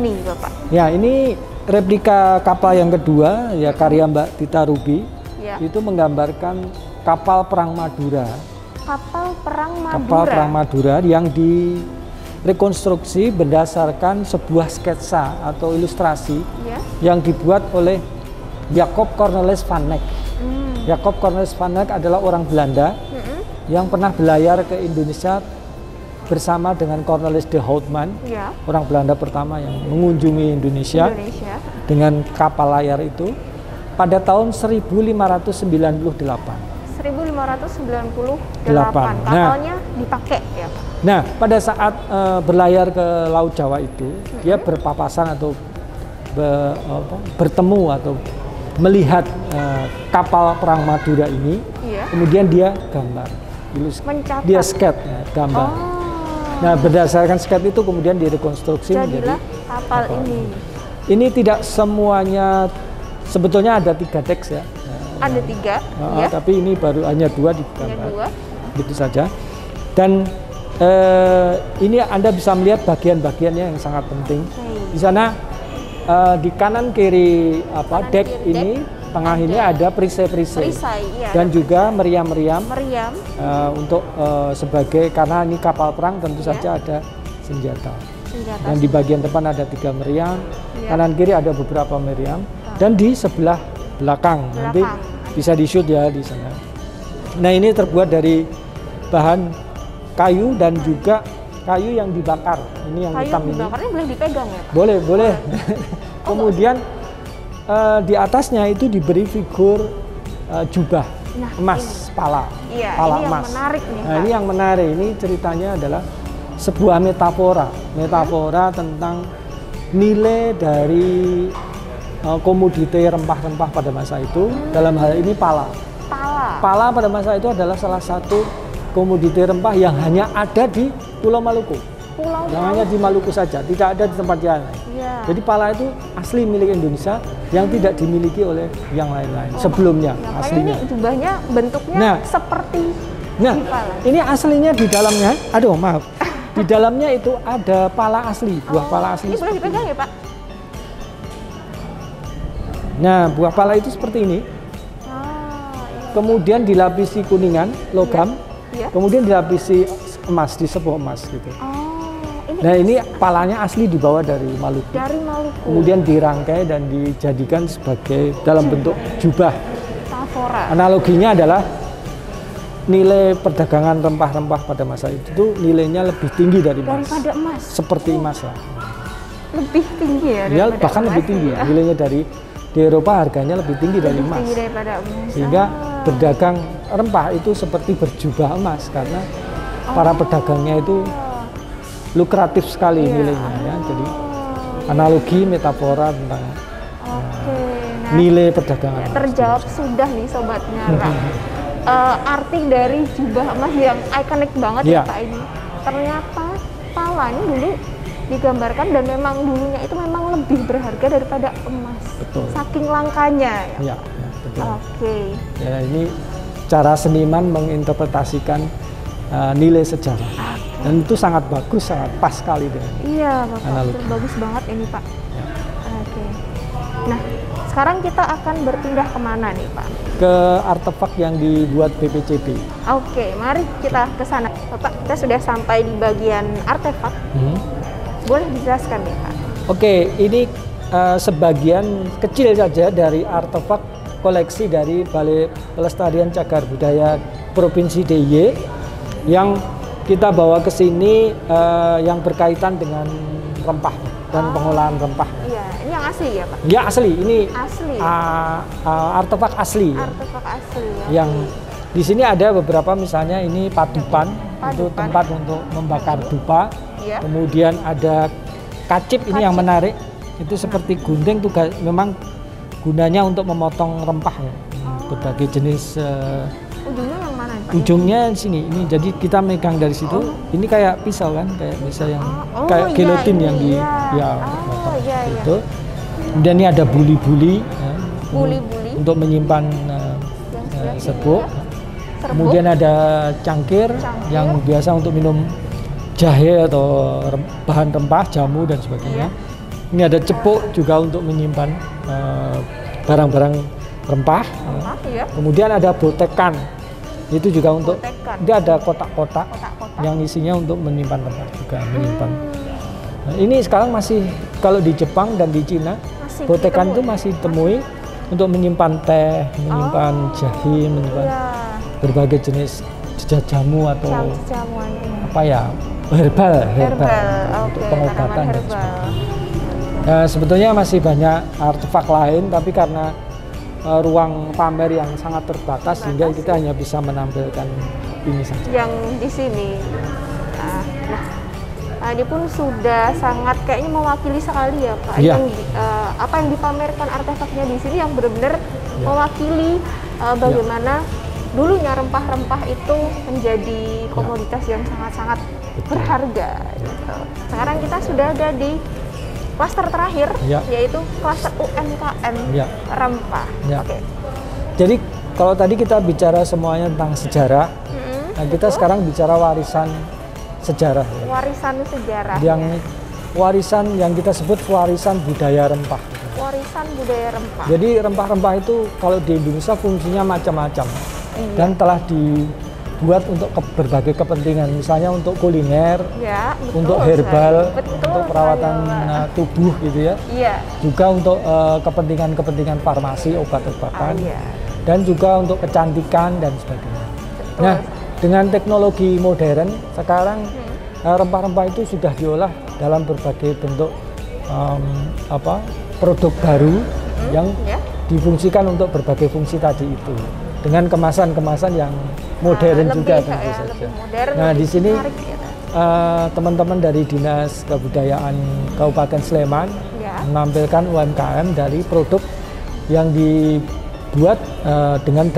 ini Bapak? Ya, ini replika kapal yang kedua, ya karya Mbak Tita Ruby. Ya. Itu menggambarkan kapal perang Madura. Kapal perang Madura. Kapal perang Madura yang direkonstruksi berdasarkan sebuah sketsa atau ilustrasi Ya. yang dibuat oleh Jacob Cornelis van Eyck. Jacob Cornelis van Eyck adalah orang Belanda yang pernah berlayar ke Indonesia bersama dengan Cornelis de Houtman, Ya. orang Belanda pertama yang mengunjungi Indonesia dengan kapal layar itu pada tahun 1598. 1598 kapalnya dipakai ya Pak? Nah, pada saat berlayar ke Laut Jawa itu, dia berpapasan atau bertemu atau melihat kapal perang Madura ini, kemudian dia gambar, dia sketch, gambar. Nah, berdasarkan sketch itu kemudian direkonstruksi menjadi kapal ini. Ini tidak semuanya, sebetulnya ada 3 teks ya. Ada 3, ya. Tapi ini baru hanya 2 digambar, gitu saja. Dan ini Anda bisa melihat bagian-bagiannya yang sangat penting. Di sana di kanan kiri dek ini, tengah ini ada perisai-perisai dan juga meriam-meriam untuk sebagai, karena ini kapal perang tentu saja ada senjata. Dan di bagian depan ada 3 meriam, kanan kiri ada beberapa meriam, dan di sebelah belakang nanti bisa di-shoot ya di sana. Nah, ini terbuat dari bahan kayu dan juga kayu yang dibakar. Ini yang hitam ini. Kayu boleh dipegang ya Pak? Boleh, boleh. Kemudian di atasnya itu diberi figur jubah emas, pala ini emas. Yang menarik nih, nah, ini yang menarik. Ini ceritanya adalah sebuah metafora tentang nilai dari komoditi rempah-rempah pada masa itu. Dalam hal ini pala pada masa itu adalah salah satu komoditi rempah yang hanya ada di Pulau Maluku. Yang hanya di Maluku saja, tidak ada di tempat yang lain. Jadi pala itu asli milik Indonesia yang tidak dimiliki oleh yang lain-lain sebelumnya. Aslinya ini jubahnya bentuknya seperti pala. Ini aslinya di dalamnya, di dalamnya itu ada pala asli, buah pala asli. Ini boleh dipegang ya Pak? Nah, buah pala itu seperti ini. Kemudian dilapisi kuningan, logam. Kemudian dilapisi emas, disepuh emas gitu. Nah, ini palanya asli dibawa dari Maluku. Kemudian dirangkai dan dijadikan sebagai dalam bentuk jubah. Analoginya adalah nilai perdagangan rempah-rempah pada masa itu nilainya lebih tinggi daripada emas. Seperti emas lah. Lebih tinggi ya? Bahkan lebih tinggi ya. Nilainya di Eropa harganya lebih tinggi dari emas. Sehingga berdagang rempah itu seperti berjubah emas karena para pedagangnya itu lukratif sekali nilainya ya. Jadi analogi metafora tentang nilai perdagangan. Terjawab sudah nih Sobat Nyara. Arti dari jubah emas yang ikonik banget ya Pak ini. Ternyata pala ini dulu digambarkan dan memang dulunya itu memang lebih berharga daripada emas. Betul. Saking langkanya ya. Betul. Ya, ini cara seniman menginterpretasikan nilai sejarah. Dan itu sangat bagus, sangat pas sekali dengan Bapak, bagus banget ini Pak. Nah, sekarang kita akan berpindah kemana nih Pak? Ke artefak yang dibuat BPCB. Mari kita ke sana. Bapak, kita sudah sampai di bagian artefak. Boleh dijelaskan nih Pak? Ini sebagian kecil saja dari artefak koleksi dari Balai Pelestarian Cagar Budaya Provinsi DIY yang kita bawa ke sini yang berkaitan dengan rempah dan pengolahan rempah. Iya, ini yang asli ya Pak? Ya asli, ini asli. Artefak asli. Artefak asli ya. Yang di sini ada beberapa, misalnya ini padupan, itu tempat untuk membakar dupa. Kemudian ada kacip, ini yang menarik. Itu seperti gunting, tuh memang gunanya untuk memotong rempah ya. Berbagai jenis. Ujungnya yang mana Pak? Ujungnya sini, ini jadi kita megang dari situ. Ini kayak pisau kan, kayak pisau yang kayak gilotin yang di itu. Kemudian ini ada buli-buli untuk menyimpan serbuk. Kemudian ada cangkir yang biasa untuk minum jahe atau bahan rempah, jamu dan sebagainya. Ini ada cepuk juga untuk menyimpan barang-barang rempah. Ya. Kemudian ada botekan. Itu juga untuk dia ada kotak-kotak yang isinya untuk menyimpan rempah juga menyimpan. Nah, ini sekarang masih kalau di Jepang dan di Cina botekan itu masih ditemui untuk menyimpan teh, menyimpan jahe, menyimpan berbagai jenis jamu atau apa ya herbal untuk pengobatan dan sebagainya. Nah, sebetulnya masih banyak artefak lain, tapi karena ruang pamer yang sangat terbatas sehingga kita hanya bisa menampilkan ini saja. Yang di sini. Nah, ini pun sudah sangat kayaknya mewakili sekali ya Pak. Ya. Apa yang dipamerkan artefaknya di sini yang benar-benar mewakili bagaimana dulunya rempah-rempah itu menjadi komoditas yang sangat-sangat berharga. Gitu. Sekarang kita sudah ada di klaster terakhir, yaitu klaster UMKM rempah. Oke. Jadi kalau tadi kita bicara semuanya tentang sejarah, nah kita sekarang bicara warisan sejarah. Warisan sejarah. Yang warisan yang kita sebut warisan budaya rempah. Warisan budaya rempah. Jadi rempah-rempah itu kalau di Indonesia fungsinya macam-macam dan telah dibuat untuk berbagai kepentingan, misalnya untuk kuliner, untuk herbal, untuk perawatan tubuh gitu ya. Juga untuk kepentingan-kepentingan farmasi, obat-obatan, dan juga untuk kecantikan dan sebagainya. Nah, dengan teknologi modern sekarang rempah-rempah itu sudah diolah dalam berbagai bentuk produk baru yang difungsikan untuk berbagai fungsi tadi itu dengan kemasan-kemasan yang modern juga tentu saja. Nah, di sini teman-teman dari Dinas Kebudayaan Kabupaten Sleman menampilkan UMKM dari produk yang dibuat dengan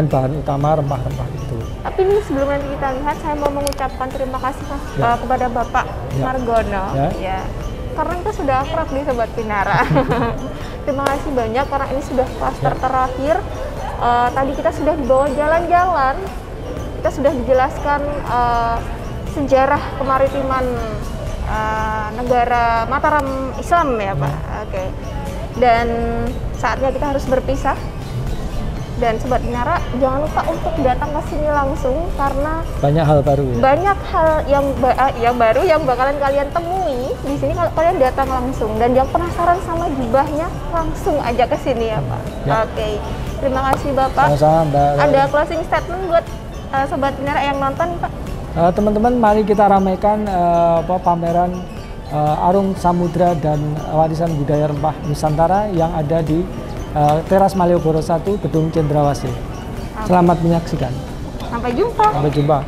bahan utama rempah-rempah itu. Tapi ini sebelum nanti kita lihat, saya mau mengucapkan terima kasih kepada Bapak Margono. Karena kita sudah akrab di Sobat Pinara. Terima kasih banyak karena ini sudah klaster terakhir. Tadi kita sudah dibawa jalan-jalan, kita sudah dijelaskan sejarah kemaritiman negara Mataram Islam ya Pak. Oke. Dan saatnya kita harus berpisah. Dan Sobat Pinara, jangan lupa untuk datang ke sini langsung karena banyak hal baru. Banyak hal yang baru yang bakalan kalian temui di sini kalau kalian datang langsung. Dan yang penasaran sama jubahnya, langsung aja ke sini ya Pak. Oke. Terima kasih Bapak. Sama-sama, Mbak. Ada closing statement buat Sobat Pinara yang nonton Pak? Teman-teman, mari kita ramaikan pameran Arung Samudra dan Warisan Budaya Rempah Nusantara yang ada di Teras Malioboro 1, Gedung Cendrawasih. Selamat menyaksikan. Sampai jumpa. Sampai jumpa.